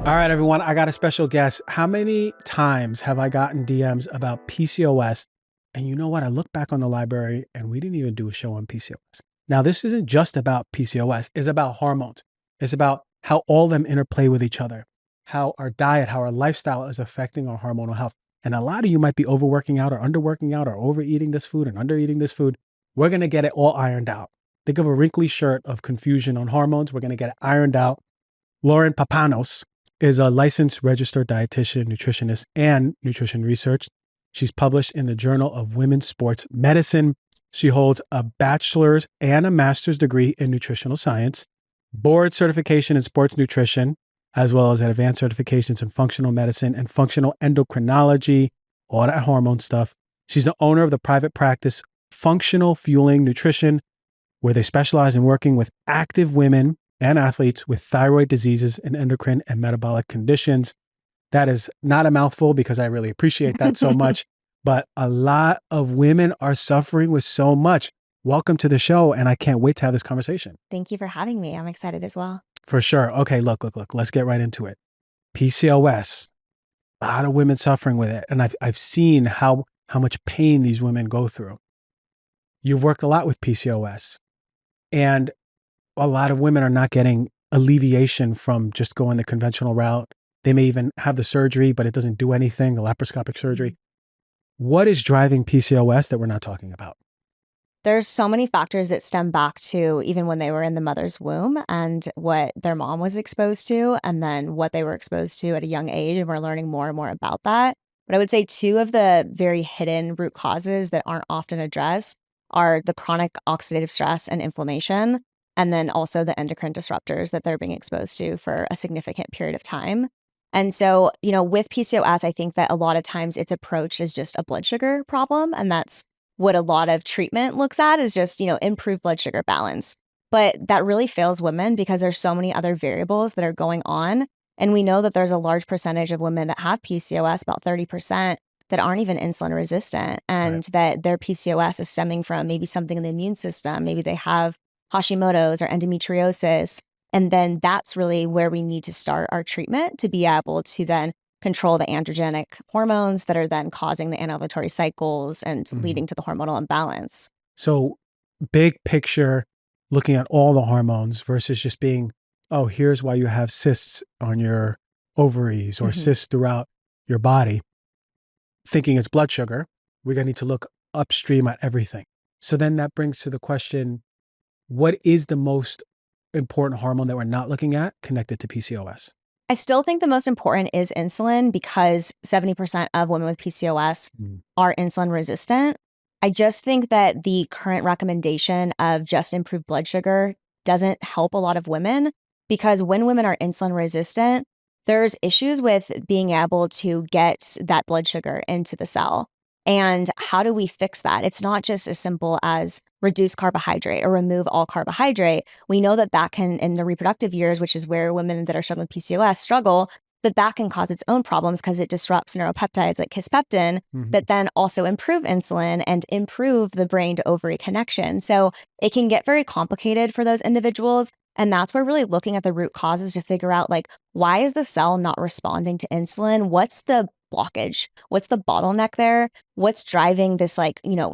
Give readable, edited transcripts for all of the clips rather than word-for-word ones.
All right, everyone, I got a special guest. How many times have I gotten DMs about PCOS? And you know what? I look back on the library and we didn't even do a show on PCOS. Now, this isn't just about PCOS, it's about hormones. It's about how all of them interplay with each other, how our diet, how our lifestyle is affecting our hormonal health. And a lot of you might be overworking out or underworking out or overeating this food and undereating this food. We're going to get it all ironed out. Think of a wrinkly shirt of confusion on hormones. We're going to get it ironed out. Lauren Papanos is a licensed registered dietitian, nutritionist, and nutrition research. She's published in the Journal of Women's Sports Medicine. She holds a bachelor's and a master's degree in nutritional science, board certification in sports nutrition, as well as advanced certifications in functional medicine and functional endocrinology, all that hormone stuff. She's the owner of the private practice Functional Fueling Nutrition, where they specialize in working with active women and athletes with thyroid diseases and endocrine and metabolic conditions. That is not a mouthful because I really appreciate that so much, but a lot of women are suffering with so much. Welcome to the show, and I can't wait to have this conversation. Thank you for having me. I'm excited as well. For sure. Okay, look, let's get right into it. PCOS, a lot of women suffering with it, and I've seen how much pain these women go through. You've worked a lot with PCOS, and a lot of women are not getting alleviation from just going the conventional route. They may even have the surgery, but it doesn't do anything, the laparoscopic surgery. What is driving PCOS that we're not talking about? There's so many factors that stem back to even when they were in the mother's womb and what their mom was exposed to, and then what they were exposed to at a young age. And we're learning more and more about that. But I would say two of the very hidden root causes that aren't often addressed are the chronic oxidative stress and inflammation, and then also the endocrine disruptors that they're being exposed to for a significant period of time. And so, with PCOS, I think that a lot of times it's approached as just a blood sugar problem. And that's what a lot of treatment looks at, is just, improved blood sugar balance. But that really fails women because there's so many other variables that are going on. And we know that there's a large percentage of women that have PCOS, about 30%, that aren't even insulin resistant, and that their PCOS is stemming from maybe something in the immune system. Maybe they have Hashimoto's or endometriosis. And then that's really where we need to start our treatment to be able to then control the androgenic hormones that are then causing the anovulatory cycles and leading to the hormonal imbalance. So big picture, looking at all the hormones versus just being, oh, here's why you have cysts on your ovaries or cysts throughout your body. Thinking it's blood sugar, we're going to need to look upstream at everything. So then that brings to the question, what is the most important hormone that we're not looking at connected to PCOS? I still think the most important is insulin because 70% of women with PCOS are insulin resistant. I just think that the current recommendation of just improved blood sugar doesn't help a lot of women, because when women are insulin resistant, there's issues with being able to get that blood sugar into the cell. And how do we fix that? It's not just as simple as reduce carbohydrate or remove all carbohydrate. We know that that can, in the reproductive years, which is where women that are struggling with PCOS struggle, that can cause its own problems because it disrupts neuropeptides like kisspeptin that then also improve insulin and improve the brain to ovary connection. So it can get very complicated for those individuals. And that's where really looking at the root causes to figure out, like, why is the cell not responding to insulin? What's the blockage? What's the bottleneck there? What's driving this,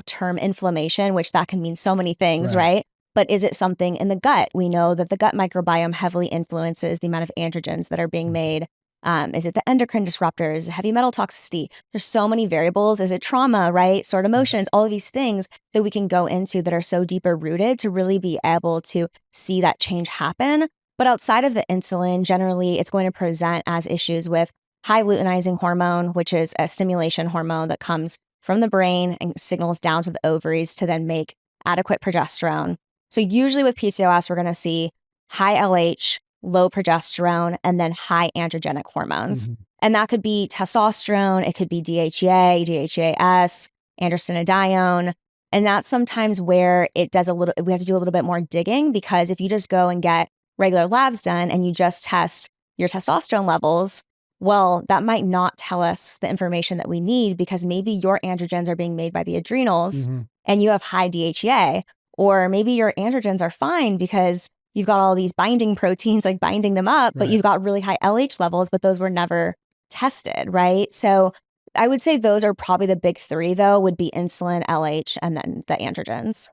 term inflammation, which that can mean so many things, right? But is it something in the gut? We know that the gut microbiome heavily influences the amount of androgens that are being made. Is it the endocrine disruptors, heavy metal toxicity? There's so many variables. Is it trauma, right? Stored emotions, all of these things that we can go into that are so deeper rooted to really be able to see that change happen. But outside of the insulin, generally, it's going to present as issues with high luteinizing hormone, which is a stimulation hormone that comes from the brain and signals down to the ovaries to then make adequate progesterone. So usually with PCOS, we're going to see high LH, low progesterone, and then high androgenic hormones. And that could be testosterone, it could be DHEA, DHEAS, androstenedione. And that's sometimes where we have to do a little bit more digging, because if you just go and get regular labs done and you just test your testosterone levels, well, that might not tell us the information that we need, because maybe your androgens are being made by the adrenals and you have high DHEA, or maybe your androgens are fine because you've got all these binding proteins like binding them up, but you've got really high LH levels, but those were never tested, right? So I would say those are probably the big three, though, would be insulin, LH, and then the androgens.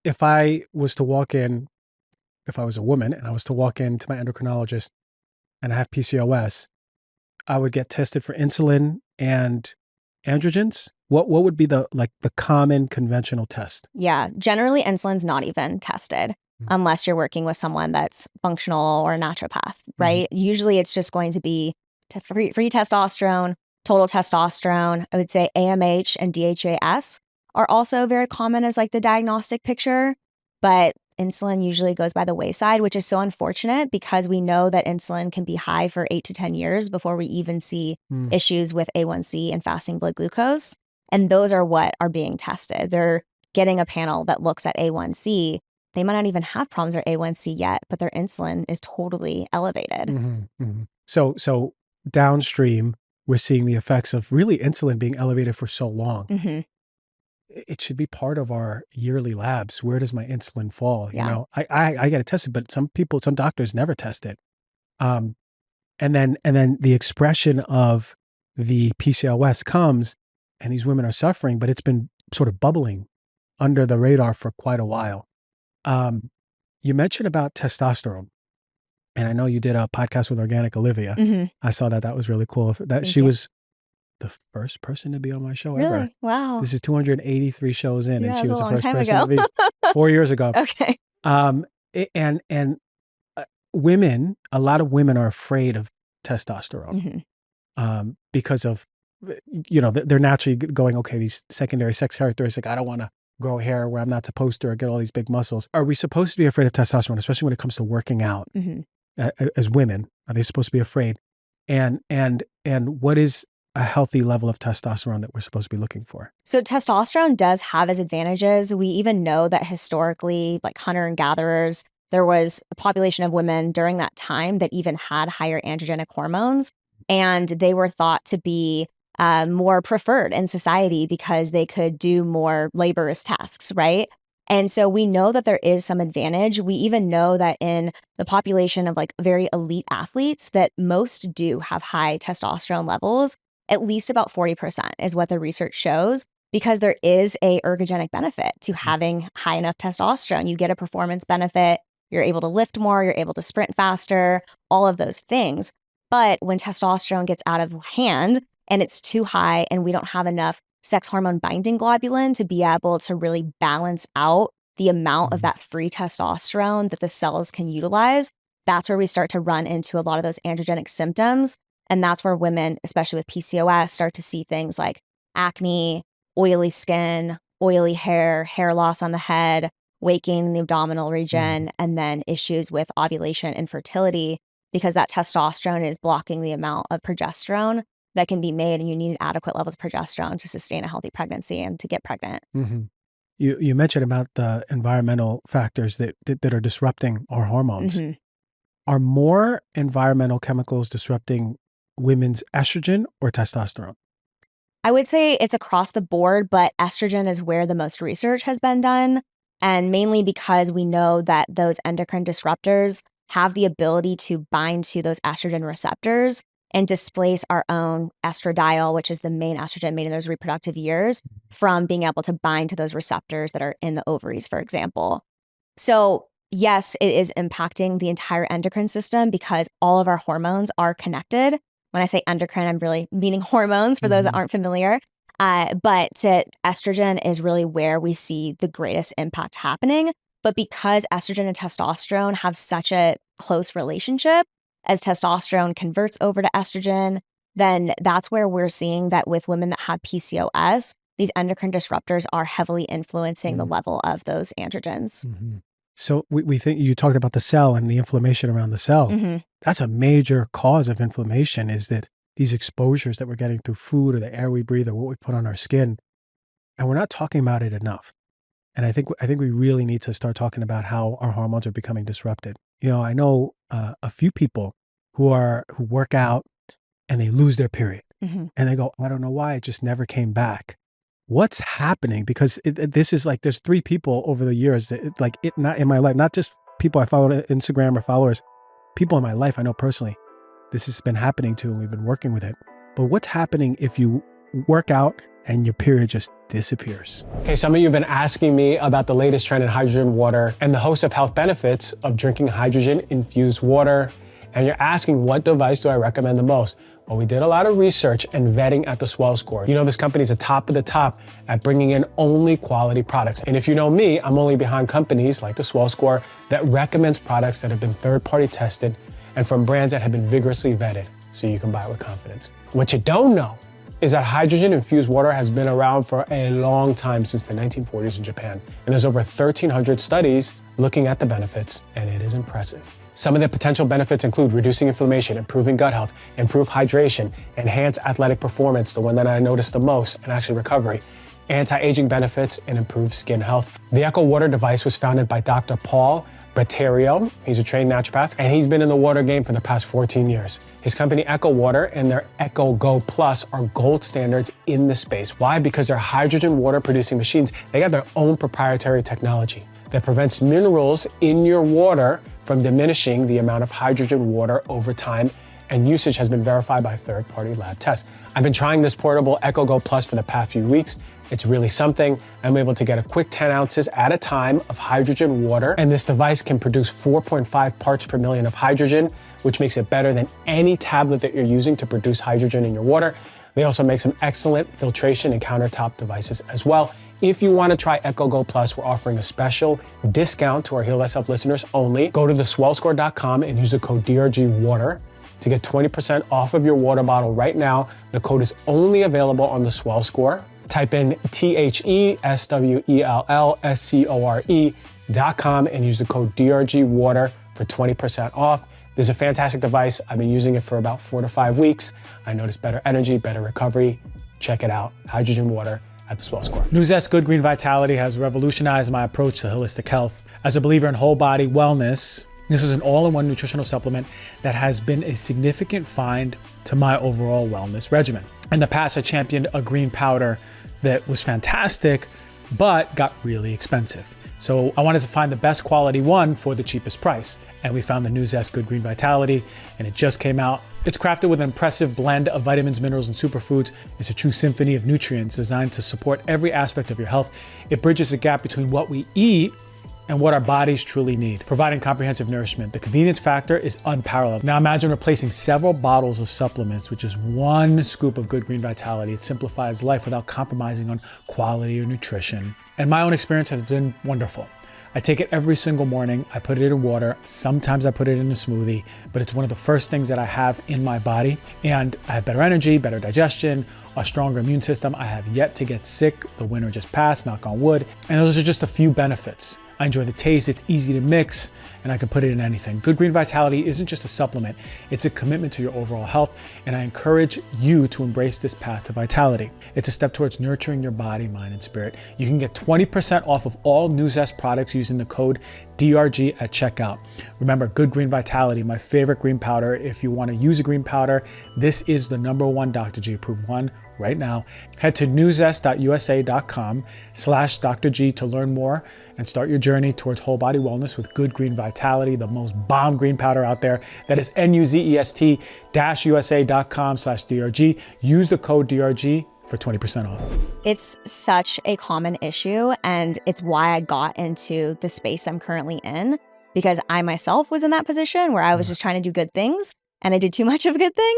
If I was to walk in, if I was a woman and I was to walk into my endocrinologist and I have PCOS, I would get tested for insulin and androgens. What would be the common conventional test? Yeah, generally insulin's not even tested unless you're working with someone that's functional or a naturopath, right? Usually it's just going to be free testosterone, total testosterone. I would say AMH and DHAS are also very common as like the diagnostic picture, but insulin usually goes by the wayside, which is so unfortunate because we know that insulin can be high for 8 to 10 years before we even see issues with A1C and fasting blood glucose. And those are what are being tested. They're getting a panel that looks at A1C. They might not even have problems with A1C yet, but their insulin is totally elevated. So downstream, we're seeing the effects of really insulin being elevated for so long. It should be part of our yearly labs. Where does my insulin fall? You know, I get it tested, but some doctors never test it. And then the expression of the PCOS comes, and these women are suffering, but it's been sort of bubbling under the radar for quite a while. You mentioned about testosterone, and I know you did a podcast with Organic Olivia. I saw that was really cool. She was the first person to be on my show ever. Really? Wow. This is 283 shows in, and she was the first time person ago. to be 4 years ago. Okay. And women, a lot of women are afraid of testosterone because of, they're naturally going, okay, these secondary sex characteristics, I don't want to grow hair where I'm not supposed to or get all these big muscles. Are we supposed to be afraid of testosterone, especially when it comes to working out? As women, are they supposed to be afraid? And what is a healthy level of testosterone that we're supposed to be looking for? So testosterone does have its advantages. We even know that historically, like hunter and gatherers, there was a population of women during that time that even had higher androgenic hormones, and they were thought to be more preferred in society because they could do more laborious tasks, right? And so we know that there is some advantage. We even know that in the population of like very elite athletes that most do have high testosterone levels. At least about 40% is what the research shows, because there is a ergogenic benefit to having high enough testosterone. You get a performance benefit, you're able to lift more, you're able to sprint faster, all of those things. But when testosterone gets out of hand and it's too high and we don't have enough sex hormone binding globulin to be able to really balance out the amount of that free testosterone that the cells can utilize, that's where we start to run into a lot of those androgenic symptoms. And that's where women, especially with PCOS, start to see things like acne, oily skin, oily hair, hair loss on the head, weight gain in the abdominal region, and then issues with ovulation and fertility because that testosterone is blocking the amount of progesterone that can be made, and you need adequate levels of progesterone to sustain a healthy pregnancy and to get pregnant. You mentioned about the environmental factors that are disrupting our hormones. Are more environmental chemicals disrupting women's estrogen or testosterone? I would say it's across the board, but estrogen is where the most research has been done. And mainly because we know that those endocrine disruptors have the ability to bind to those estrogen receptors and displace our own estradiol, which is the main estrogen made in those reproductive years, from being able to bind to those receptors that are in the ovaries, for example. So yes, it is impacting the entire endocrine system because all of our hormones are connected. When I say endocrine, I'm really meaning hormones for those that aren't familiar. But estrogen is really where we see the greatest impact happening. But because estrogen and testosterone have such a close relationship, as testosterone converts over to estrogen, then that's where we're seeing that with women that have PCOS, these endocrine disruptors are heavily influencing the level of those androgens. So we think you talked about the cell and the inflammation around the cell. That's a major cause of inflammation, is that these exposures that we're getting through food or the air we breathe or what we put on our skin, and we're not talking about it enough. And I think we really need to start talking about how our hormones are becoming disrupted. I know a few people who work out and they lose their period and they go, I don't know why, it just never came back. What's happening? Because this is like, there's 3 people over the years that not in my life, not just people I follow on Instagram or followers, people in my life I know personally, this has been happening to, and we've been working with it. But what's happening if you work out and your period just disappears? Okay, some of you have been asking me about the latest trend in hydrogen water and the host of health benefits of drinking hydrogen-infused water. And you're asking, what device do I recommend the most? Well, we did a lot of research and vetting at the Swell Score. You know, this company is the top of the top at bringing in only quality products. And if you know me, I'm only behind companies like the Swell Score that recommends products that have been third-party tested and from brands that have been vigorously vetted, so you can buy it with confidence. What you don't know is that hydrogen-infused water has been around for a long time, since the 1940s in Japan. And there's over 1,300 studies looking at the benefits, and it is impressive. Some of the potential benefits include reducing inflammation, improving gut health, improved hydration, enhanced athletic performance, the one that I noticed the most, and actually recovery, anti-aging benefits, and improved skin health. The Echo Water device was founded by Dr. Paul Batterio. He's a trained naturopath, and he's been in the water game for the past 14 years. His company Echo Water and their Echo Go Plus are gold standards in the space. Why? Because they're hydrogen water producing machines. They got their own proprietary technology that prevents minerals in your water from diminishing the amount of hydrogen water over time, and usage has been verified by third-party lab tests. I've been trying this portable Echo Go Plus for the past few weeks. It's really something. I'm able to get a quick 10 ounces at a time of hydrogen water, and this device can produce 4.5 parts per million of hydrogen, which makes it better than any tablet that you're using to produce hydrogen in your water. They also make some excellent filtration and countertop devices as well. If you want to try Echo Go Plus, we're offering a special discount to our Heal Thyself listeners only. Go to theswellscore.com and use the code DRGWATER to get 20% off of your water bottle right now. The code is only available on the Swell Score. Type in THESWELLSCORE.com and use the code DRGWATER for 20% off. This is a fantastic device. I've been using it for about 4 to 5 weeks. I noticed better energy, better recovery. Check it out. Hydrogen water at the Swell Score. Nuzest Good Green Vitality has revolutionized my approach to holistic health. As a believer in whole body wellness, this is an all-in-one nutritional supplement that has been a significant find to my overall wellness regimen. In the past, I championed a green powder that was fantastic, but got really expensive. So I wanted to find the best quality one for the cheapest price. And we found the Nuzest Good Green Vitality, and it just came out. It's crafted with an impressive blend of vitamins, minerals, and superfoods. It's a true symphony of nutrients designed to support every aspect of your health. It bridges the gap between what we eat and what our bodies truly need, providing comprehensive nourishment. The convenience factor is unparalleled. Now imagine replacing several bottles of supplements with just one scoop of Good Green Vitality. It simplifies life without compromising on quality or nutrition. And my own experience has been wonderful. I take it every single morning. I put it in water. Sometimes I put it in a smoothie, but it's one of the first things that I have in my body. And I have better energy, better digestion, a stronger immune system. I have yet to get sick. The winter just passed, knock on wood. And those are just a few benefits. I enjoy the taste, it's easy to mix, and I can put it in anything. Good Green Vitality isn't just a supplement, it's a commitment to your overall health, and I encourage you to embrace this path to vitality. It's a step towards nurturing your body, mind, and spirit. You can get 20% off of all Nuzest products using the code DRG at checkout. Remember, Good Green Vitality, my favorite green powder. If you want to use a green powder, this is the #1 Dr. G approved one right now. Head to nuzest.usa.com/Dr. G to learn more and start your journey towards whole body wellness with Good Green Vitality, the most bomb green powder out there. That is nuzest-usa.com/DRG. Use the code DRG for 20% off. It's such a common issue, and it's why I got into the space I'm currently in, because I myself was in that position where I was just trying to do good things, and I did too much of a good thing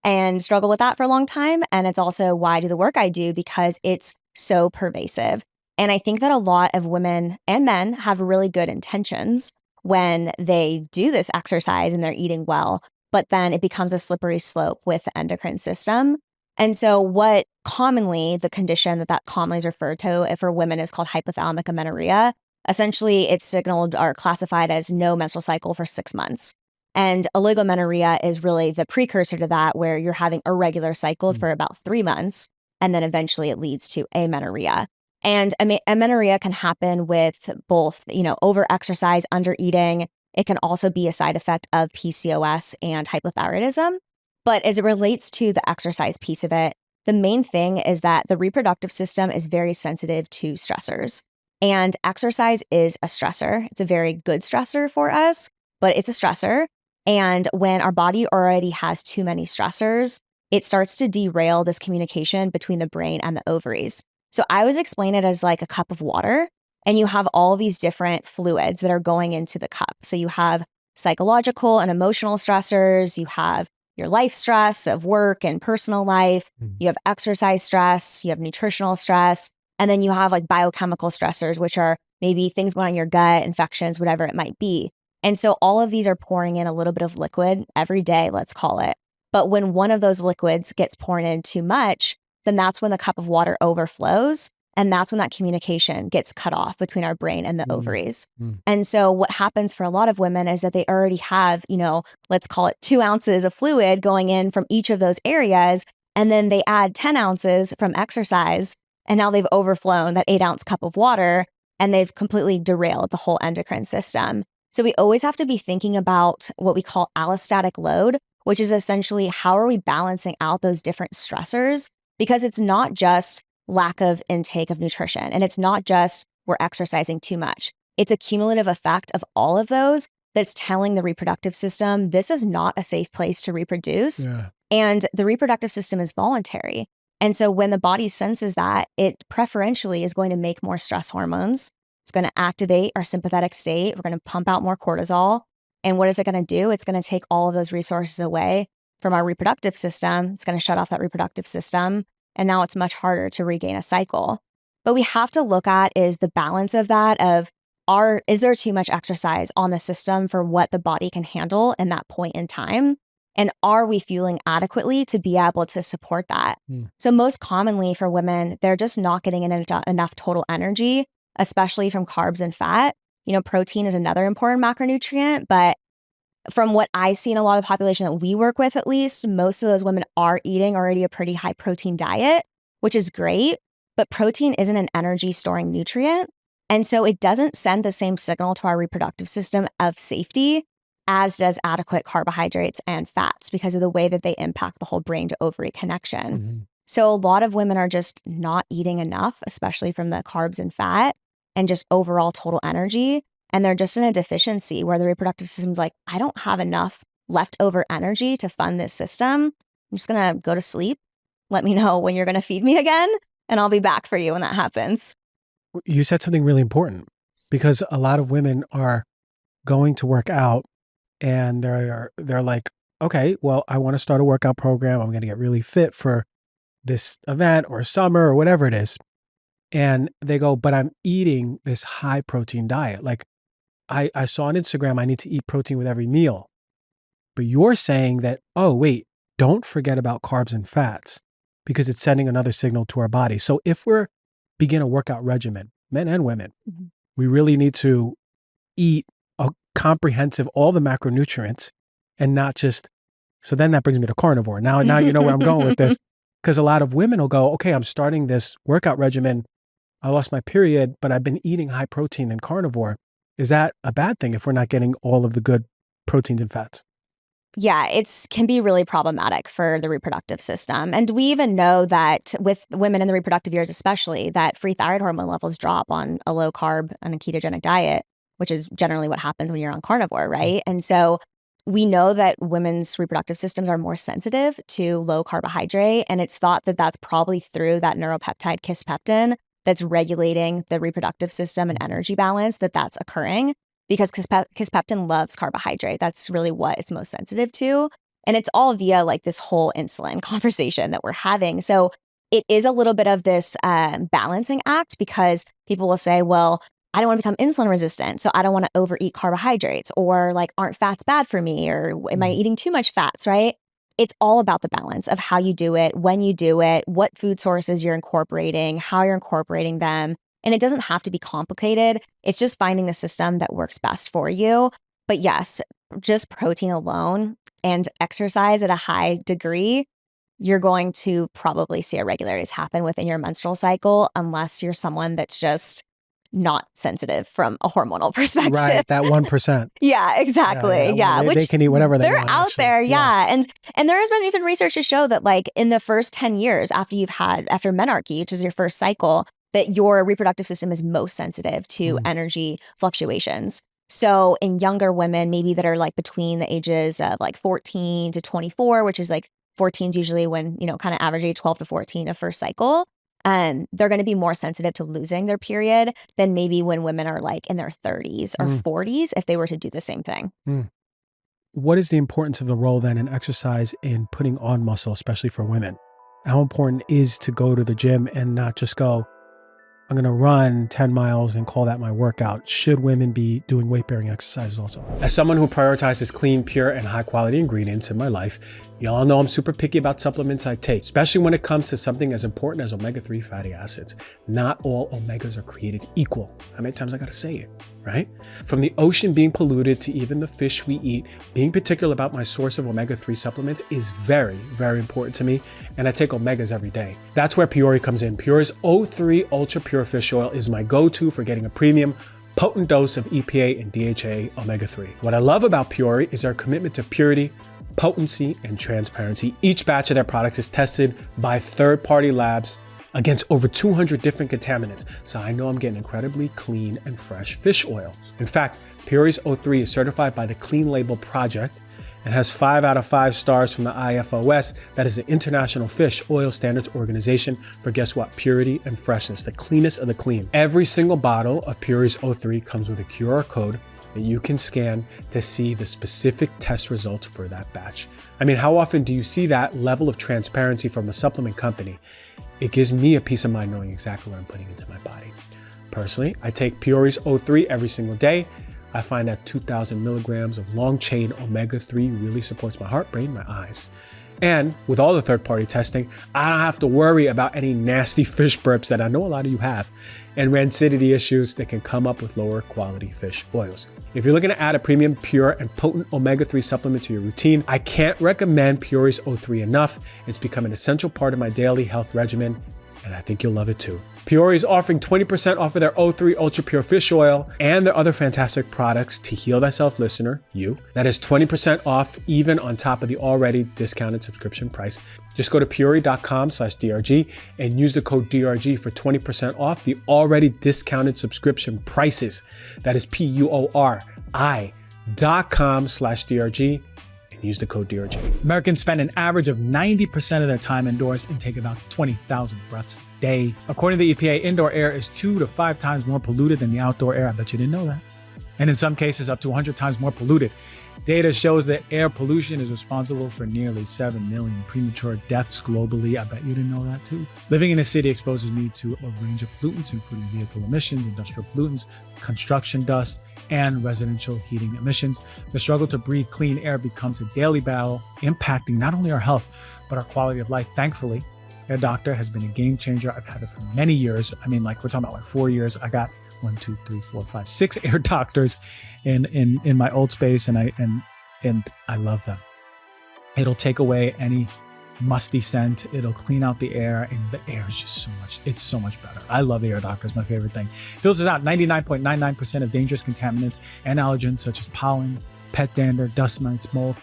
and struggled with that for a long time. And it's also why I do the work I do, because it's so pervasive. And I think that a lot of women and men have really good intentions when they do this exercise and they're eating well, but then it becomes a slippery slope with the endocrine system. And so what commonly, the condition that commonly is referred to for women is called hypothalamic amenorrhea. Essentially, it's signaled or classified as no menstrual cycle for 6 months. And oligomenorrhea is really the precursor to that, where you're having irregular cycles for about 3 months, and then eventually it leads to amenorrhea. And amenorrhea can happen with both, overexercise, undereating. It can also be a side effect of PCOS and hypothyroidism. But as it relates to the exercise piece of it, the main thing is that the reproductive system is very sensitive to stressors. And exercise is a stressor. It's a very good stressor for us, but it's a stressor. And when our body already has too many stressors, it starts to derail this communication between the brain and the ovaries. So I always explain it as like a cup of water, and you have all these different fluids that are going into the cup. So you have psychological and emotional stressors, you have your life stress of work and personal life, you have exercise stress, you have nutritional stress, and then you have like biochemical stressors, which are maybe things going on in your gut, infections, whatever it might be. And so all of these are pouring in a little bit of liquid every day, let's call it. But when one of those liquids gets poured in too much, then that's when the cup of water overflows. And that's when that communication gets cut off between our brain and the ovaries. And so what happens for a lot of women is that they already have, let's call it 2 ounces of fluid going in from each of those areas. And then they add 10 ounces from exercise. And now they've overflown that 8-ounce cup of water, and they've completely derailed the whole endocrine system. So we always have to be thinking about what we call allostatic load, which is essentially how are we balancing out those different stressors? Because it's not just lack of intake of nutrition, and it's not just we're exercising too much. It's a cumulative effect of all of those that's telling the reproductive system, this is not a safe place to reproduce. And the reproductive system is voluntary. And so when the body senses that, it preferentially is going to make more stress hormones. It's going to activate our sympathetic state. We're going to pump out more cortisol. And what is it going to do? It's going to take all of those resources away from our reproductive system. It's going to shut off that reproductive system. And now it's much harder to regain a cycle. But we have to look at is the balance of that is there too much exercise on the system for what the body can handle in that point in time? And are we fueling adequately to be able to support that? So most commonly for women, they're just not getting enough total energy, especially from carbs and fat. Protein is another important macronutrient, but from what I see in a lot of the population that we work with, at least, most of those women are eating already a pretty high protein diet, which is great, but protein isn't an energy storing nutrient. And so it doesn't send the same signal to our reproductive system of safety as does adequate carbohydrates and fats because of the way that they impact the whole brain to ovary connection. So a lot of women are just not eating enough, especially from the carbs and fat and just overall total energy. And they're just in a deficiency where the reproductive system's like, I don't have enough leftover energy to fund this system. I'm just going to go to sleep. Let me know when you're going to feed me again, and I'll be back for you when that happens. You said something really important because a lot of women are going to work out and they're like, okay, well, I want to start a workout program. I'm going to get really fit for this event or summer or whatever it is. And they go, but I'm eating this high protein diet. Like I saw on Instagram, I need to eat protein with every meal. But you're saying that, oh, wait, don't forget about carbs and fats because it's sending another signal to our body. So if we're begin a workout regimen, men and women, we really need to eat a comprehensive, all the macronutrients and not just, so then that brings me to carnivore. Now you know where I'm going with this. Because a lot of women will go, okay, I'm starting this workout regimen. I lost my period, but I've been eating high protein and carnivore. Is that a bad thing if we're not getting all of the good proteins and fats? Yeah, it can be really problematic for the reproductive system. And we even know that with women in the reproductive years, especially, that free thyroid hormone levels drop on a low carb and a ketogenic diet, which is generally what happens when you're on carnivore, right? And so we know that women's reproductive systems are more sensitive to low carbohydrate. And it's thought that that's probably through that neuropeptide kisspeptin that's regulating the reproductive system and energy balance that's occurring. Because kisspeptin loves carbohydrate. That's really what it's most sensitive to. And it's all via like this whole insulin conversation that we're having. So it is a little bit of this balancing act because people will say, well, I don't want to become insulin resistant, so I don't want to overeat carbohydrates, or like, aren't fats bad for me? Or am I eating too much fats, right? It's all about the balance of how you do it, when you do it, what food sources you're incorporating, how you're incorporating them. And it doesn't have to be complicated. It's just finding the system that works best for you. But yes, just protein alone and exercise at a high degree, you're going to probably see irregularities happen within your menstrual cycle unless you're someone that's just not sensitive from a hormonal perspective. Right, that 1%. Yeah, exactly. Yeah. They can eat whatever they want. They're out actually. there, yeah. And there has been even research to show that like in the first 10 years after menarche, which is your first cycle, that your reproductive system is most sensitive to energy fluctuations. So in younger women, maybe that are like between the ages of like 14 to 24, which is like 14 is usually when, kind of average age 12 to 14 of first cycle. They're going to be more sensitive to losing their period than maybe when women are like in their 30s or 40s if they were to do the same thing. What is the importance of the role then in exercise in putting on muscle, especially for women? How important is to go to the gym and not just go, I'm going to run 10 miles and call that my workout? Should women be doing weight-bearing exercises also? As someone who prioritizes clean, pure, and high-quality ingredients in my life, y'all know I'm super picky about supplements I take, especially when it comes to something as important as omega-3 fatty acids. Not all omegas are created equal. How many times I gotta say it, right? From the ocean being polluted to even the fish we eat, being particular about my source of omega-3 supplements is very, very important to me, and I take omegas every day. That's where Peori comes in. Peori's O3 Ultra Pure Fish Oil is my go-to for getting a premium, potent dose of EPA and DHA omega-3. What I love about Peori is their commitment to purity, potency, and transparency. Each batch of their products is tested by third-party labs against over 200 different contaminants, so I know I'm getting incredibly clean and fresh fish oil. In fact, Peori's O3 is certified by the Clean Label Project and has 5 out of 5 stars from the IFOS, that is the International Fish Oil Standards Organization, for guess what? Purity and freshness, the cleanest of the clean. Every single bottle of Peori's O3 comes with a QR code that you can scan to see the specific test results for that batch. I mean, how often do you see that level of transparency from a supplement company? It gives me a peace of mind knowing exactly what I'm putting into my body. Personally, I take Peori's O3 every single day. I find that 2,000 milligrams of long-chain omega-3 really supports my heart, brain, my eyes. And with all the third-party testing, I don't have to worry about any nasty fish burps that I know a lot of you have, and rancidity issues that can come up with lower quality fish oils. If you're looking to add a premium, pure, and potent omega-3 supplement to your routine, I can't recommend Peori's O3 enough. It's become an essential part of my daily health regimen, and I think you'll love it too. Peori is offering 20% off of their O3 Ultra Pure Fish Oil and their other fantastic products to Heal Thyself listener, you. That is 20% off even on top of the already discounted subscription price. Just go to peori.com/DRG and use the code DRG for 20% off the already discounted subscription prices. That is PUORI.com/DRG. Use the code DRG. Americans spend an average of 90% of their time indoors and take about 20,000 breaths a day. According to the EPA, indoor air is 2 to 5 times more polluted than the outdoor air. I bet you didn't know that. And in some cases, up to 100 times more polluted. Data shows that air pollution is responsible for nearly 7 million premature deaths globally. I bet you didn't know that too. Living in a city exposes me to a range of pollutants, including vehicle emissions, industrial pollutants, construction dust, and residential heating emissions. The struggle to breathe clean air becomes a daily battle, impacting not only our health, but our quality of life. Thankfully, Air Doctor has been a game changer. I've had it for many years. I mean, like we're talking about like 4 years. I got 6 Air Doctors in my old space, and I love them. It'll take away any musty scent. It'll clean out the air, and the air is just it's so much better. I love the Air Doctor. It's my favorite thing. Filters out 99.99% of dangerous contaminants and allergens such as pollen, pet dander, dust mites, mold,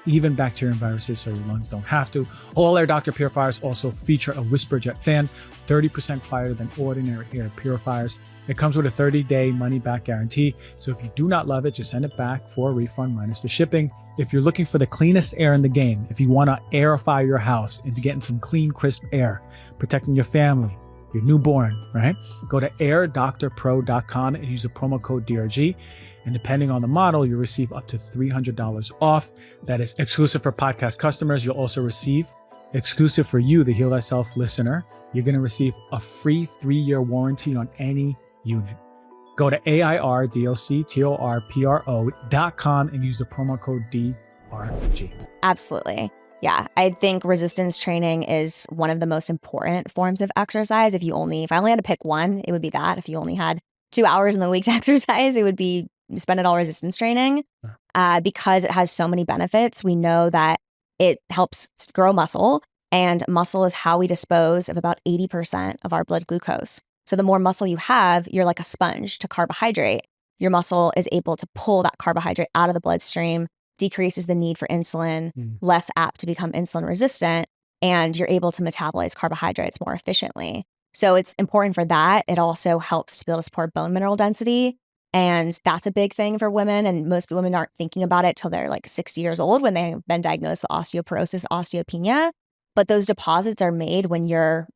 even bacteria and viruses, so your lungs don't have to. All Air Doctor purifiers also feature a whisper jet fan, 30% quieter than ordinary air purifiers. It comes with a 30-day money-back guarantee, so if you do not love it, just send it back for a refund minus the shipping. If you're looking for the cleanest air in the game, if you want to airify your house into getting some clean, crisp air, protecting your family, your newborn, right? Go to airdoctorpro.com and use the promo code DRG. And depending on the model, you'll receive up to $300 off. That is exclusive for podcast customers. You'll also receive, exclusive for you, the Heal Thyself listener, you're going to receive a free 3-year warranty on any unit. Go to airdoctorpro.com and use the promo code DRG. Absolutely. Yeah, I think resistance training is one of the most important forms of exercise. If I only had to pick one, it would be that. If you only had 2 hours in the week to exercise, it would be spend it all resistance training. Because it has so many benefits. We know that it helps grow muscle, and muscle is how we dispose of about 80% of our blood glucose. So the more muscle you have, you're like a sponge to carbohydrate. Your muscle is able to pull that carbohydrate out of the bloodstream, decreases the need for insulin, less apt to become insulin resistant, and you're able to metabolize carbohydrates more efficiently. So it's important for that. It also helps to be able to support bone mineral density. And that's a big thing for women. And most women aren't thinking about it till they're like 60 years old when they've been diagnosed with osteoporosis, osteopenia. But those deposits are made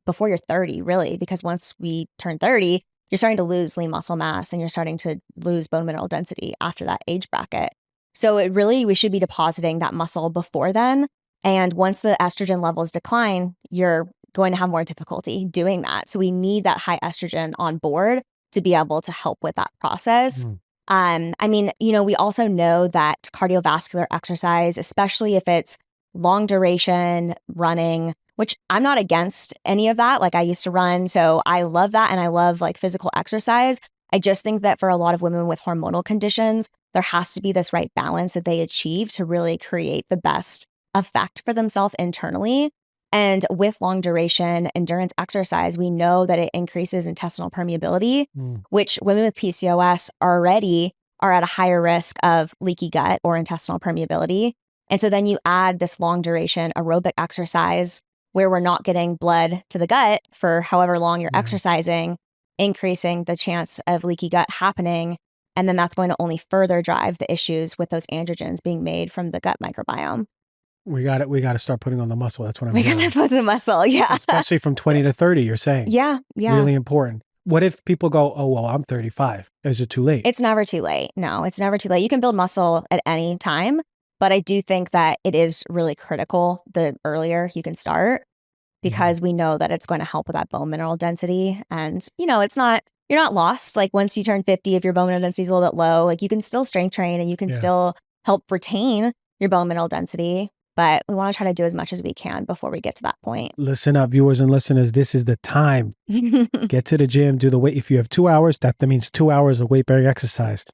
before you're 30, really, because once we turn 30, you're starting to lose lean muscle mass and you're starting to lose bone mineral density after that age bracket. So we should be depositing that muscle before then. And once the estrogen levels decline, you're going to have more difficulty doing that. So we need that high estrogen on board to be able to help with that process. We also know that cardiovascular exercise, especially if it's long duration running, which I'm not against any of that. Like I used to run, so I love that. And I love like physical exercise. I just think that for a lot of women with hormonal conditions, there has to be this right balance that they achieve to really create the best effect for themselves internally. And with long duration endurance exercise, we know that it increases intestinal permeability, which women with PCOS already are at a higher risk of leaky gut or intestinal permeability. And so then you add this long duration aerobic exercise where we're not getting blood to the gut for however long you're exercising, increasing the chance of leaky gut happening. And then that's going to only further drive the issues with those androgens being made from the gut microbiome. We got to start putting on the muscle. That's what I'm We hearing. gotta put some muscle, yeah. Especially from 20 to 30, you're saying. Yeah. Really important. What if people go, oh, well, I'm 35. Is it too late? It's never too late. No, it's never too late. You can build muscle at any time, but I do think that it is really critical the earlier you can start because we know that it's going to help with that bone mineral density. And, you're not lost. Like once you turn 50, if your bone mineral density is a little bit low, like you can still strength train and you can still help retain your bone mineral density. But we want to try to do as much as we can before we get to that point. Listen up, viewers and listeners. This is the time. Get to the gym, do the weight. If you have 2 hours, that means 2 hours of weight-bearing exercise.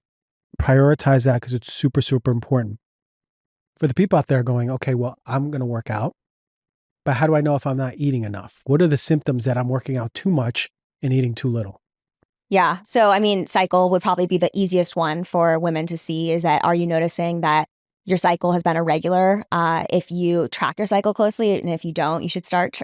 Prioritize that because it's super, super important. For the people out there going, okay, well, I'm going to work out, but how do I know if I'm not eating enough? What are the symptoms that I'm working out too much and eating too little? Yeah. So, cycle would probably be the easiest one for women to see is that are you noticing that your cycle has been irregular? If you track your cycle closely, and if you don't, you should start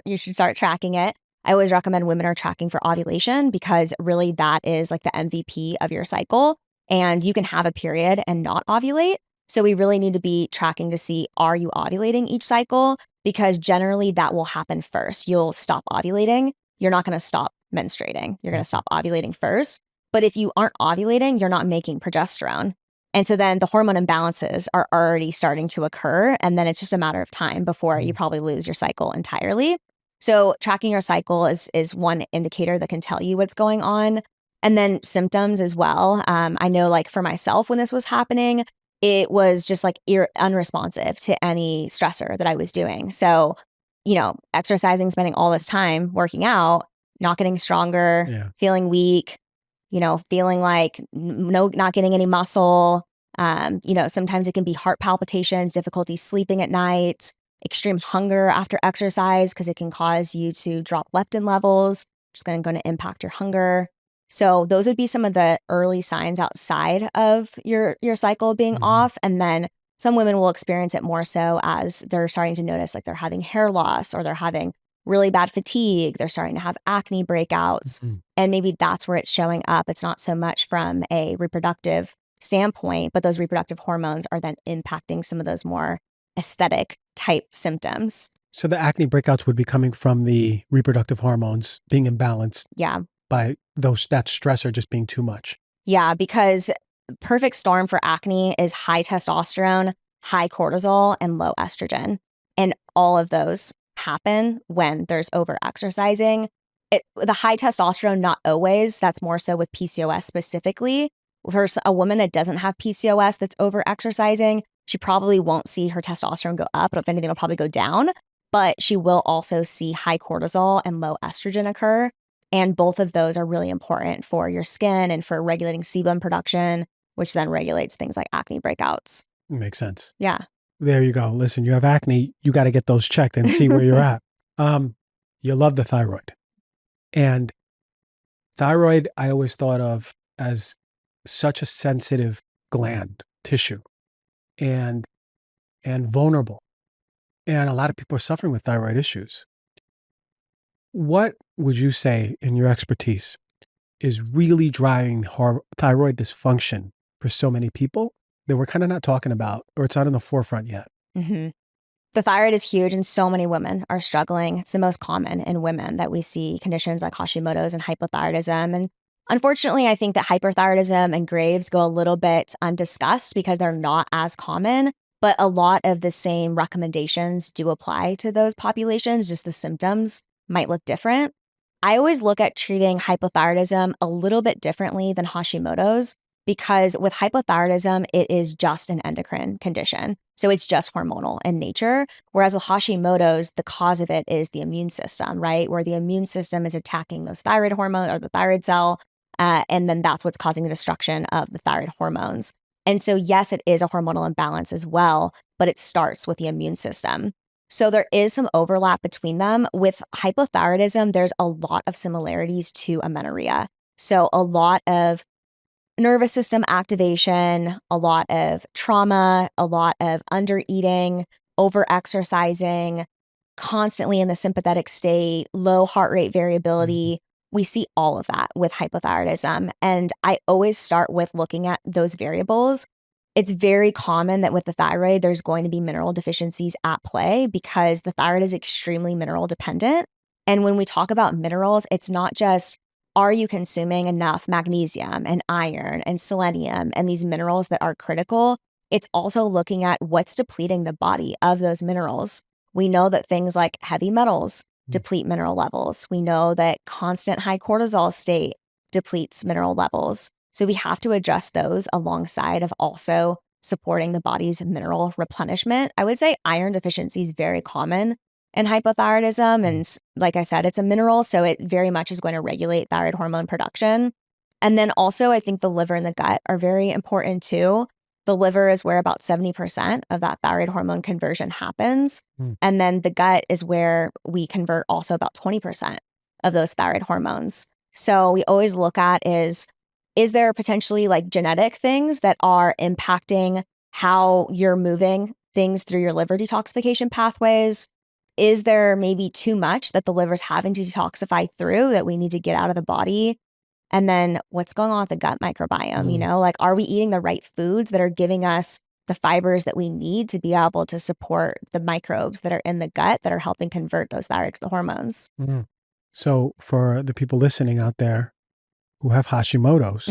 tracking it. I always recommend women are tracking for ovulation because really that is like the MVP of your cycle. And you can have a period and not ovulate. So we really need to be tracking to see, are you ovulating each cycle? Because generally that will happen first. You'll stop ovulating. You're not going to stop menstruating. You're going to stop ovulating first. But if you aren't ovulating, you're not making progesterone. And so then the hormone imbalances are already starting to occur. And then it's just a matter of time before you probably lose your cycle entirely. So tracking your cycle is one indicator that can tell you what's going on. And then symptoms as well. I know like for myself, when this was happening, it was just like unresponsive to any stressor that I was doing. So, exercising, spending all this time working out, not getting stronger, feeling weak, feeling like not getting any muscle. Sometimes it can be heart palpitations, difficulty sleeping at night, extreme hunger after exercise because it can cause you to drop leptin levels, which is going to impact your hunger. So those would be some of the early signs outside of your cycle being off. And then some women will experience it more so as they're starting to notice like they're having hair loss or they're having really bad fatigue. They're starting to have acne breakouts. And maybe that's where it's showing up. It's not so much from a reproductive standpoint, but those reproductive hormones are then impacting some of those more aesthetic type symptoms. So the acne breakouts would be coming from the reproductive hormones being imbalanced. Yeah. By that stressor just being too much. Yeah, because perfect storm for acne is high testosterone, high cortisol, and low estrogen. And all of those happen when there's over-exercising. The high testosterone, not always. That's more so with PCOS specifically. For a woman that doesn't have PCOS that's over-exercising, she probably won't see her testosterone go up. If anything, it'll probably go down. But she will also see high cortisol and low estrogen occur. And both of those are really important for your skin and for regulating sebum production, which then regulates things like acne breakouts. Makes sense. Yeah. There you go. Listen, you have acne, you got to get those checked and see where you're at. You love the thyroid. And thyroid, I always thought of as such a sensitive gland tissue and vulnerable. And a lot of people are suffering with thyroid issues. What would you say in your expertise is really driving thyroid dysfunction for so many people that we're kind of not talking about, or it's not in the forefront yet? hmm The thyroid is huge, and so many women are struggling. It's the most common in women that we see conditions like Hashimoto's and hypothyroidism. And unfortunately, I think that hyperthyroidism and Graves go a little bit undiscussed because they're not as common. But a lot of the same recommendations do apply to those populations, just the symptoms might look different. I always look at treating hypothyroidism a little bit differently than Hashimoto's because with hypothyroidism, it is just an endocrine condition. So it's just hormonal in nature. Whereas with Hashimoto's, the cause of it is the immune system, right? Where the immune system is attacking those thyroid hormones or the thyroid cell. And then that's what's causing the destruction of the thyroid hormones. And so, yes, it is a hormonal imbalance as well, but it starts with the immune system. So there is some overlap between them. With hypothyroidism, there's a lot of similarities to amenorrhea. So a lot of nervous system activation, a lot of trauma, a lot of undereating, overexercising, constantly in the sympathetic state, low heart rate variability. We see all of that with hypothyroidism. And I always start with looking at those variables. It's very common that with the thyroid, there's going to be mineral deficiencies at play because the thyroid is extremely mineral dependent. And when we talk about minerals, it's not just are you consuming enough magnesium and iron and selenium and these minerals that are critical? It's also looking at what's depleting the body of those minerals. We know that things like heavy metals deplete mineral levels. We know that constant high cortisol state depletes mineral levels. So we have to adjust those alongside of also supporting the body's mineral replenishment. I would say iron deficiency is very common in hypothyroidism. And like I said, it's a mineral, so it very much is going to regulate thyroid hormone production. And then also, I think the liver and the gut are very important too. The liver is where about 70% of that thyroid hormone conversion happens. And then the gut is where we convert also about 20% of those thyroid hormones. So we always look at is there potentially like genetic things that are impacting how you're moving things through your liver detoxification pathways? Is there maybe too much that the liver's having to detoxify through that we need to get out of the body? And then what's going on with the gut microbiome? You know, like, are we eating the right foods that are giving us the fibers that we need to be able to support the microbes that are in the gut that are helping convert those thyroid hormones? So for the people listening out there who have Hashimoto's,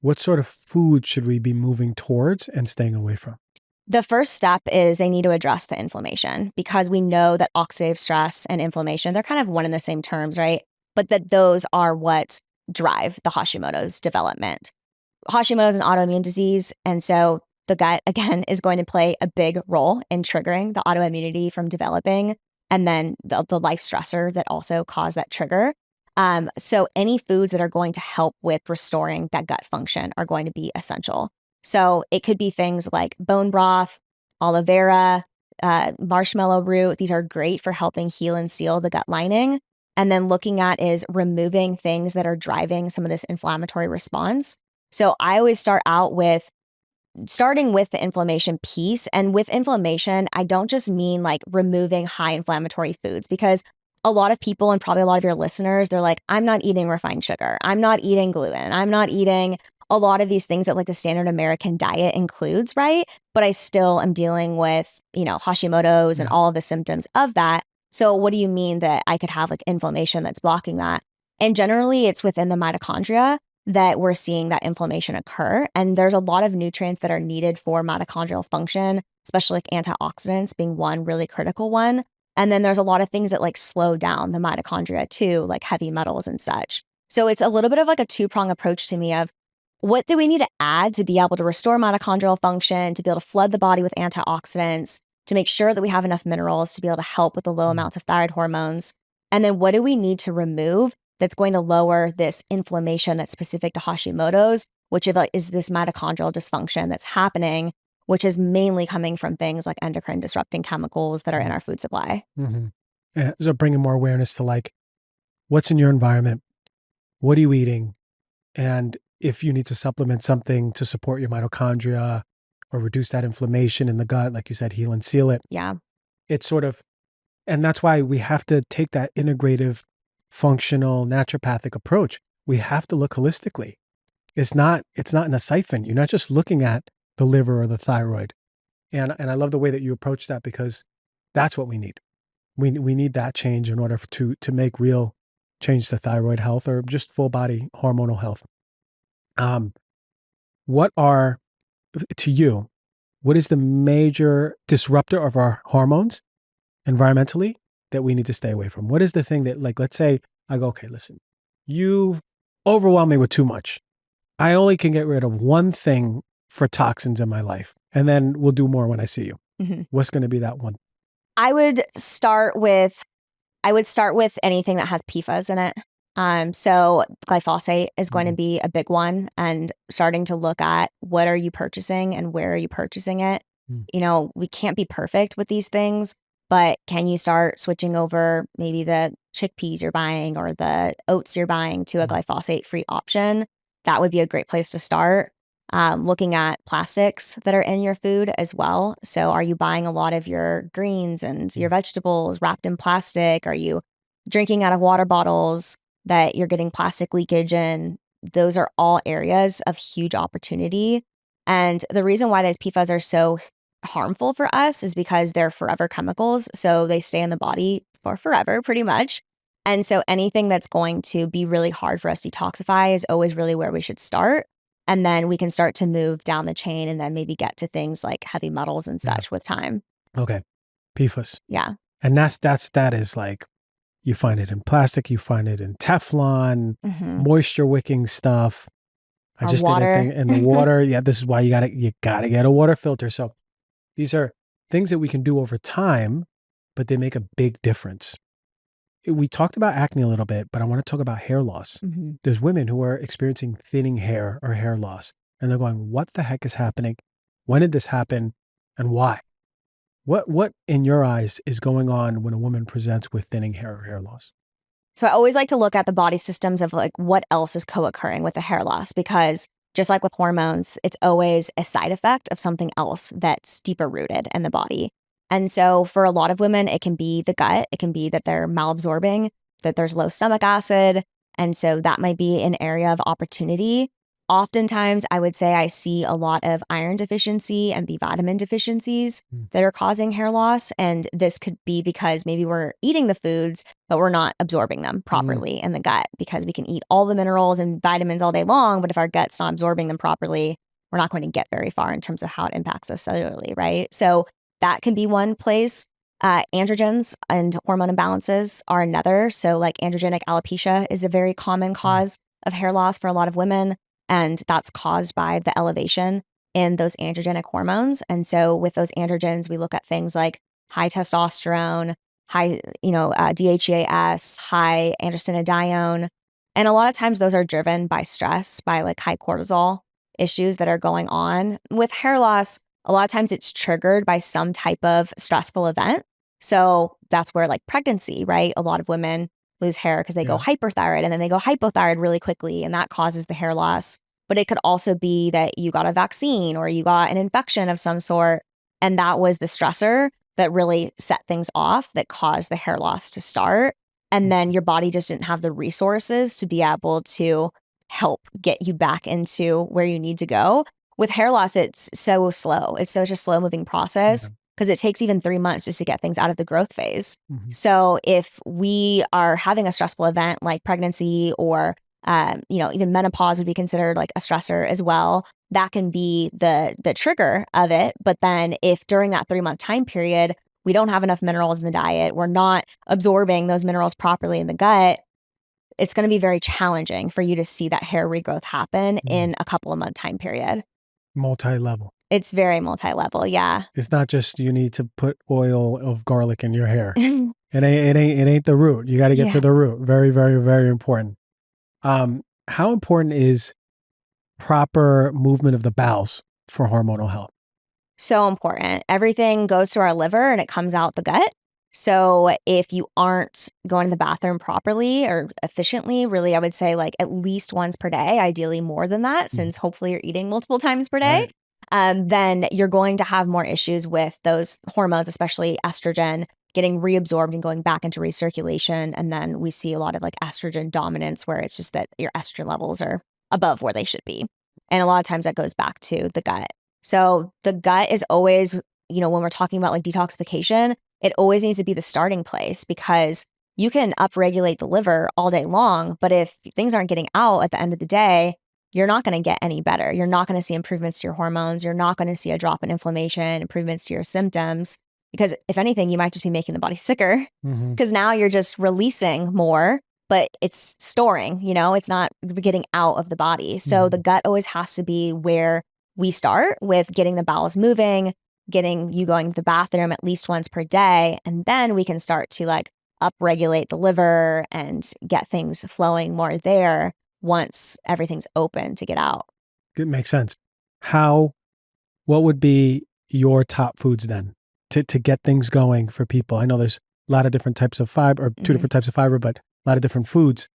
what sort of food should we be moving towards and staying away from? The first step is they need to address the inflammation because we know that oxidative stress and inflammation, they're kind of one and the same terms, right? But that those are what drive the Hashimoto's development. Hashimoto's an autoimmune disease. And so the gut, again, is going to play a big role in triggering the autoimmunity from developing, and then the life stressor that also cause that trigger. So any foods that are going to help with restoring that gut function are going to be essential. So it could be things like bone broth, aloe vera, marshmallow root. These are great for helping heal and seal the gut lining. And then looking at is removing things that are driving some of this inflammatory response. So I always start out with starting with the inflammation piece. And with inflammation, I don't just mean like removing high inflammatory foods, because a lot of people and probably a lot of your listeners, they're like, I'm not eating refined sugar. I'm not eating gluten. I'm not eating a lot of these things that like the standard American diet includes, right? But I still am dealing with, Hashimoto's and all of the symptoms of that. So what do you mean that I could have like inflammation that's blocking that? And generally it's within the mitochondria that we're seeing that inflammation occur. And there's a lot of nutrients that are needed for mitochondrial function, especially like antioxidants being one really critical one. And then there's a lot of things that like slow down the mitochondria too, like heavy metals and such. So it's a little bit of like a two-prong approach to me of what do we need to add to be able to restore mitochondrial function, to be able to flood the body with antioxidants, to make sure that we have enough minerals to be able to help with the low amounts of thyroid hormones. And then what do we need to remove that's going to lower this inflammation that's specific to Hashimoto's, which is this mitochondrial dysfunction that's happening, which is mainly coming from things like endocrine disrupting chemicals that are in our food supply. So bringing more awareness to like, what's in your environment? What are you eating? And if you need to supplement something to support your mitochondria or reduce that inflammation in the gut, like you said, heal and seal it. Yeah. It's sort of And that's why we have to take that integrative, functional, naturopathic approach. We have to look holistically. It's not in a siphon. You're not just looking at the liver or the thyroid. And I love the way that you approach that, because that's what we need. We need that change in order to make real change to thyroid health or just full body hormonal health. What are, to you, what is the major disruptor of our hormones environmentally that we need to stay away from? What is the thing that, like, let's say I go, okay, listen, you've overwhelmed me with too much. I only can get rid of one thing for toxins in my life, and then we'll do more when I see you. Mm-hmm. What's going to be that one? I would start with anything that has PFAS in it. So glyphosate is going to be a big one, and starting to look at what are you purchasing and where are you purchasing it. You know, we can't be perfect with these things, but can you start switching over maybe the chickpeas you're buying or the oats you're buying to a glyphosate-free option? That would be a great place to start. Looking at plastics that are in your food as well. So are you buying a lot of your greens and your vegetables wrapped in plastic? Are you drinking out of water bottles that you're getting plastic leakage in? Those are all areas of huge opportunity. And the reason why those PFAS are so harmful for us is because they're forever chemicals. So they stay in the body for forever, pretty much. And so anything that's going to be really hard for us to detoxify is always really where we should start. And then we can start to move down the chain and then maybe get to things like heavy metals and such with time. Okay. PFAS. Yeah. And that is like, you find it in plastic, you find it in Teflon, moisture wicking stuff. I just did a thing in the water. Yeah, this is why you gotta get a water filter. So these are things that we can do over time, but they make a big difference. We talked about acne a little bit, but I want to talk about hair loss. There's women who are experiencing thinning hair or hair loss, and they're going, what the heck is happening? When did this happen? And why? What in your eyes is going on when a woman presents with thinning hair or hair loss? So I always like to look at the body systems of like what else is co-occurring with the hair loss, because just like with hormones, it's always a side effect of something else that's deeper rooted in the body. And so for a lot of women, it can be the gut. It can be that they're malabsorbing, that there's low stomach acid. And so that might be an area of opportunity. Oftentimes, I would say I see a lot of iron deficiency and B vitamin deficiencies that are causing hair loss. And this could be because maybe we're eating the foods, but we're not absorbing them properly in the gut, because we can eat all the minerals and vitamins all day long. But if our gut's not absorbing them properly, we're not going to get very far in terms of how it impacts us cellularly, right? So that can be one place. Androgens and hormone imbalances are another. So like androgenic alopecia is a very common cause of hair loss for a lot of women. And that's caused by the elevation in those androgenic hormones. And so with those androgens, we look at things like high testosterone, high, DHEAS, high androstenedione. And a lot of times those are driven by stress, by like high cortisol issues that are going on. With hair loss, a lot of times it's triggered by some type of stressful event. So that's where like pregnancy, right? A lot of women lose hair because they go hyperthyroid and then they go hypothyroid really quickly, and that causes the hair loss. But it could also be that you got a vaccine or you got an infection of some sort, and that was the stressor that really set things off that caused the hair loss to start. And then your body just didn't have the resources to be able to help get you back into where you need to go. With hair loss, it's so slow. It's such a slow moving process, because it takes even 3 months just to get things out of the growth phase. So if we are having a stressful event like pregnancy or, even menopause would be considered like a stressor as well, that can be the trigger of it. But then if during that 3-month time period, we don't have enough minerals in the diet, we're not absorbing those minerals properly in the gut, it's going to be very challenging for you to see that hair regrowth happen in a couple of month time period. Multi-level. It's very multi-level, yeah. It's not just you need to put oil of garlic in your hair. It ain't the root. You got to get to the root. Very, very, very important. How important is proper movement of the bowels for hormonal health? So important. Everything goes to our liver and it comes out the gut. So if you aren't going to the bathroom properly or efficiently, really, I would say like at least once per day, ideally more than that, since hopefully you're eating multiple times per day, then you're going to have more issues with those hormones, especially estrogen, getting reabsorbed and going back into recirculation. And then we see a lot of like estrogen dominance, where it's just that your estrogen levels are above where they should be. And a lot of times that goes back to the gut. So the gut is always, when we're talking about like detoxification, it always needs to be the starting place, because you can upregulate the liver all day long, but if things aren't getting out at the end of the day, you're not going to get any better. You're not going to see improvements to your hormones. You're not going to see a drop in inflammation, improvements to your symptoms, because if anything, you might just be making the body sicker, because now you're just releasing more, but it's storing, it's not getting out of the body. So the gut always has to be where we start with getting the bowels moving, getting you going to the bathroom at least once per day. And then we can start to like upregulate the liver and get things flowing more there once everything's open to get out. It makes sense. What would be your top foods then to get things going for people? I know there's a lot of different types of fiber, or two different types of fiber, but a lot of different foods.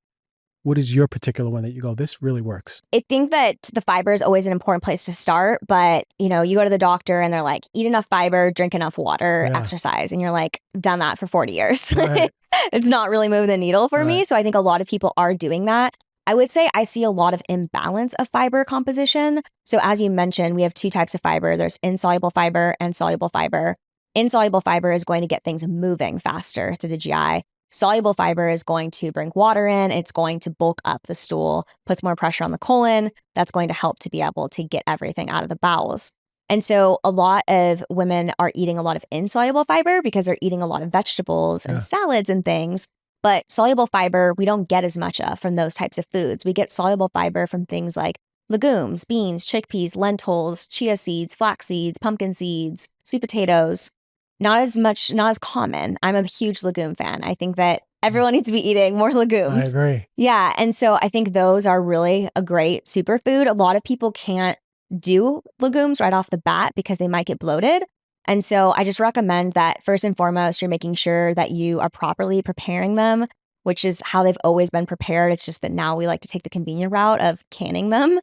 What is your particular one that you go, this really works? I think that the fiber is always an important place to start, but you go to the doctor and they're like, eat enough fiber, drink enough water, exercise. And you're like, done that for 40 years. Right. It's not really moving the needle for me. So I think a lot of people are doing that. I would say I see a lot of imbalance of fiber composition. So as you mentioned, we have two types of fiber. There's insoluble fiber and soluble fiber. Insoluble fiber is going to get things moving faster through the GI. Soluble fiber is going to bring water in. It's going to bulk up the stool, puts more pressure on the colon. That's going to help to be able to get everything out of the bowels. And so a lot of women are eating a lot of insoluble fiber because they're eating a lot of vegetables and salads and things. But soluble fiber, we don't get as much of from those types of foods. We get soluble fiber from things like legumes, beans, chickpeas, lentils, chia seeds, flax seeds, pumpkin seeds, sweet potatoes. Not as common. I'm a huge legume fan. I think that everyone needs to be eating more legumes. I agree. Yeah. And so I think those are really a great superfood. A lot of people can't do legumes right off the bat because they might get bloated. And so I just recommend that first and foremost, you're making sure that you are properly preparing them, which is how they've always been prepared. It's just that now we like to take the convenient route of canning them.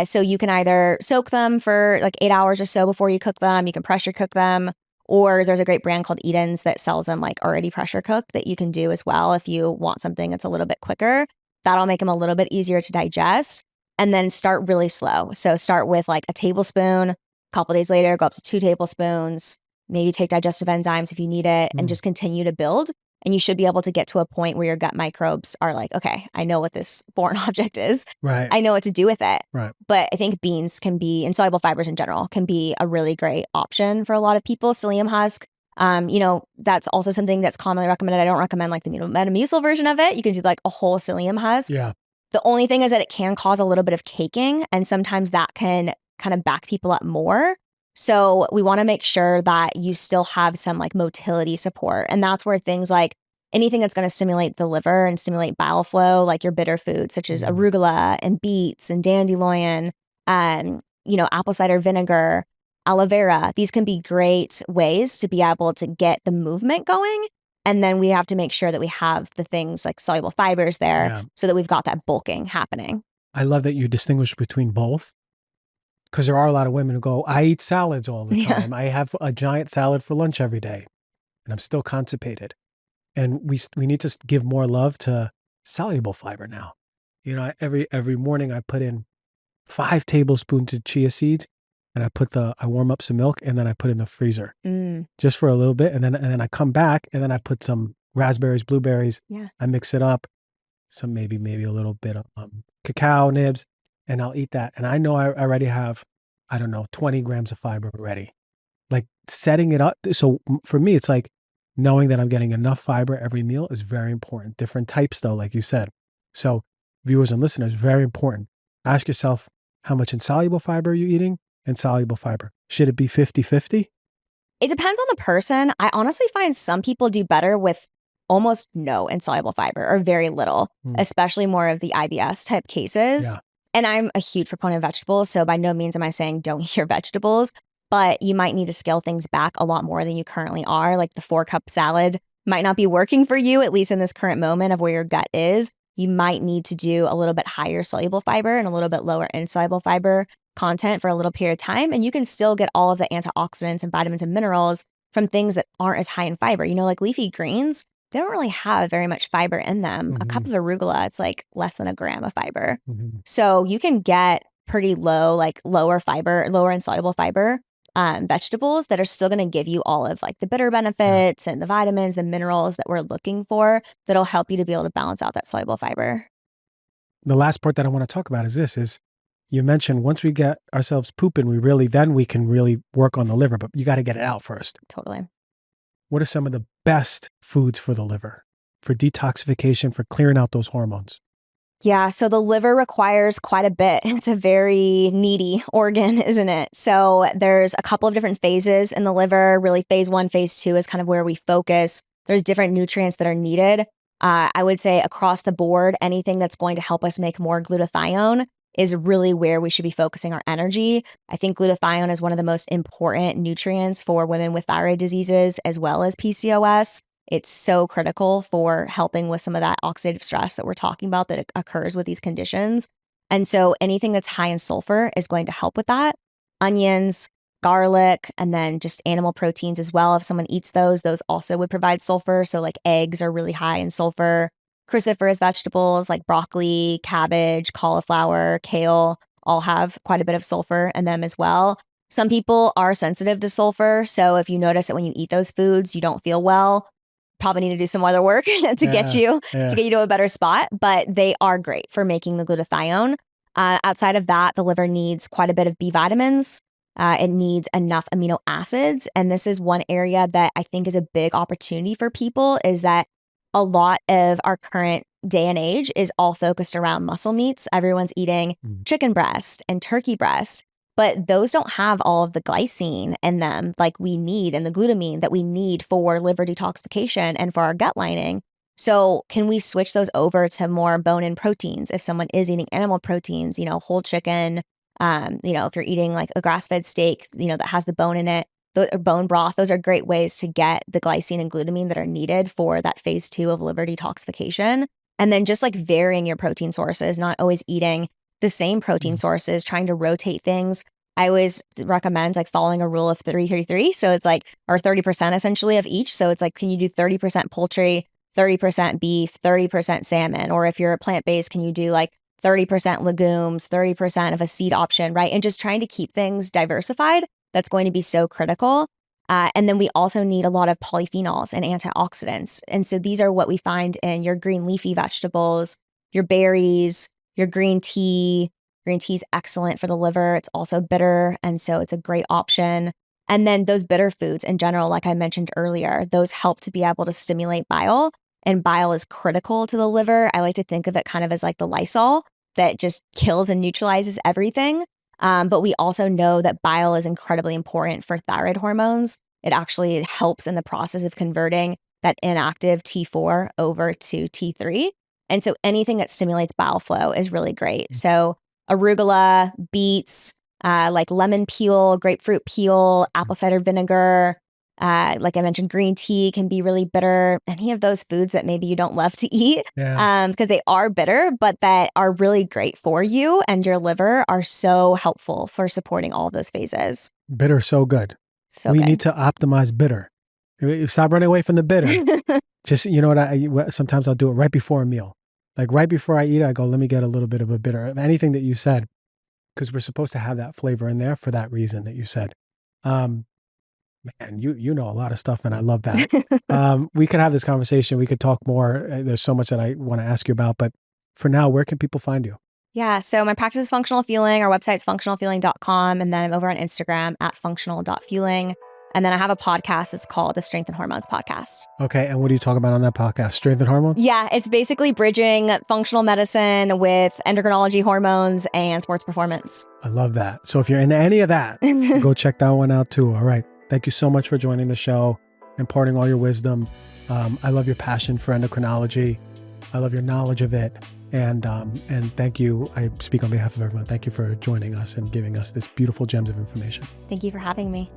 So you can either soak them for like 8 hours or so before you cook them. You can pressure cook them. Or there's a great brand called Eden's that sells them like already pressure cooked that you can do as well if you want something that's a little bit quicker. That'll make them a little bit easier to digest. And then start really slow. So start with like a tablespoon. A couple days later, go up to 2 tablespoons. Maybe take digestive enzymes if you need it, and just continue to build. And you should be able to get to a point where your gut microbes are like, okay, I know what this foreign object is. Right. I know what to do with it. Right. But I think beans can be, and soluble fibers in general, can be a really great option for a lot of people. Psyllium husk, that's also something that's commonly recommended. I don't recommend like the Metamucil version of it. You can do like a whole psyllium husk. Yeah. The only thing is that it can cause a little bit of caking, and sometimes that can kind of back people up more. So we want to make sure that you still have some like motility support. And that's where things like anything that's going to stimulate the liver and stimulate bile flow, like your bitter foods, such as arugula and beets and dandelion, apple cider vinegar, aloe vera. These can be great ways to be able to get the movement going. And then we have to make sure that we have the things like soluble fibers there so that we've got that bulking happening. I love that you distinguish between both. Because there are a lot of women who go, I eat salads all the time. I have a giant salad for lunch every day, and I'm still constipated. And we need to give more love to soluble fiber now. Every morning I put in 5 tablespoons of chia seeds, and I warm up some milk, and then I put in the freezer just for a little bit, and then I come back, and then I put some raspberries, blueberries. Yeah. I mix it up, some maybe a little bit of cacao nibs. And I'll eat that. And I know I already have, 20 grams of fiber already. Like setting it up. So for me, it's like knowing that I'm getting enough fiber every meal is very important. Different types though, like you said. So viewers and listeners, very important. Ask yourself how much insoluble fiber are you eating and soluble fiber. Should it be 50-50? It depends on the person. I honestly find some people do better with almost no insoluble fiber or very little, especially more of the IBS type cases. Yeah. And I'm a huge proponent of vegetables, so by no means am I saying don't eat your vegetables, but you might need to scale things back a lot more than you currently are. Like the 4-cup salad might not be working for you, at least in this current moment of where your gut is. You might need to do a little bit higher soluble fiber and a little bit lower insoluble fiber content for a little period of time, and you can still get all of the antioxidants and vitamins and minerals from things that aren't as high in fiber. Like leafy greens, they don't really have very much fiber in them. A cup of arugula, it's like less than a gram of fiber. So you can get pretty low, like lower insoluble fiber vegetables that are still going to give you all of like the bitter benefits and the vitamins, the minerals that we're looking for that'll help you to be able to balance out that soluble fiber. The last part that I want to talk about is you mentioned once we get ourselves pooping, we can really work on the liver, but you got to get it out first. Totally. What are some of the best foods for the liver, for detoxification, for clearing out those hormones? Yeah, so the liver requires quite a bit. It's a very needy organ, isn't it? So there's a couple of different phases in the liver. Really, phase 1, phase 2 is kind of where we focus. There's different nutrients that are needed. I would say across the board, anything that's going to help us make more glutathione is really where we should be focusing our energy. I think glutathione is one of the most important nutrients for women with thyroid diseases as well as PCOS. It's so critical for helping with some of that oxidative stress that we're talking about that occurs with these conditions. And so anything that's high in sulfur is going to help with that. Onions, garlic, and then just animal proteins as well. If someone eats those also would provide sulfur. So like eggs are really high in sulfur. Cruciferous vegetables like broccoli, cabbage, cauliflower, kale all have quite a bit of sulfur in them as well. Some people are sensitive to sulfur. So if you notice that when you eat those foods, you don't feel well, probably need to do some other work to get you to a better spot, but they are great for making the glutathione. Outside of that, the liver needs quite a bit of B vitamins. It needs enough amino acids. And this is one area that I think is a big opportunity for people, is that a lot of our current day and age is all focused around muscle meats. Everyone's eating chicken breast and turkey breast, but those don't have all of the glycine in them like we need, and the glutamine that we need for liver detoxification and for our gut lining. So can we switch those over to more bone-in proteins if someone is eating animal proteins, whole chicken, if you're eating like a grass-fed steak, that has the bone in it, bone broth, those are great ways to get the glycine and glutamine that are needed for that phase 2 of liver detoxification. And then just like varying your protein sources, not always eating the same protein sources, trying to rotate things. I always recommend like following a rule of 3-33. So it's like, or 30% essentially of each. So it's like, can you do 30% poultry, 30% beef, 30% salmon? Or if you're plant-based, can you do like 30% legumes, 30% of a seed option, right? And just trying to keep things diversified. That's going to be so critical. And then we also need a lot of polyphenols and antioxidants. And so these are what we find in your green leafy vegetables, your berries, your green tea. Green tea is excellent for the liver. It's also bitter, and so it's a great option. And then those bitter foods in general, like I mentioned earlier, those help to be able to stimulate bile, and bile is critical to the liver. I like to think of it kind of as like the Lysol that just kills and neutralizes everything. But we also know that bile is incredibly important for thyroid hormones. It actually helps in the process of converting that inactive T4 over to T3. And so anything that stimulates bile flow is really great. So arugula, beets, like lemon peel, grapefruit peel, apple cider vinegar, like I mentioned, green tea can be really bitter. Any of those foods that maybe you don't love to eat because they are bitter, but that are really great for you and your liver, are so helpful for supporting all of those phases. Bitter, so good. We need to optimize bitter. Stop running away from the bitter. Just, sometimes I'll do it right before a meal. Like right before I eat, I go, let me get a little bit of a bitter. Anything that you said, because we're supposed to have that flavor in there for that reason that you said. Man, you know a lot of stuff, and I love that. We could have this conversation. We could talk more. There's so much that I want to ask you about, but for now, where can people find you? Yeah, so my practice is Functional Fueling. Our website's functionalfueling.com, and then I'm over on Instagram at functional.fueling. And then I have a podcast. It's called the Strength and Hormones Podcast. Okay, and what do you talk about on that podcast? Strength and hormones? Yeah, it's basically bridging functional medicine with endocrinology, hormones, and sports performance. I love that. So if you're into any of that, go check that one out too. All right. Thank you so much for joining the show, imparting all your wisdom. I love your passion for endocrinology. I love your knowledge of it. And thank you. I speak on behalf of everyone. Thank you for joining us and giving us this beautiful gems of information. Thank you for having me.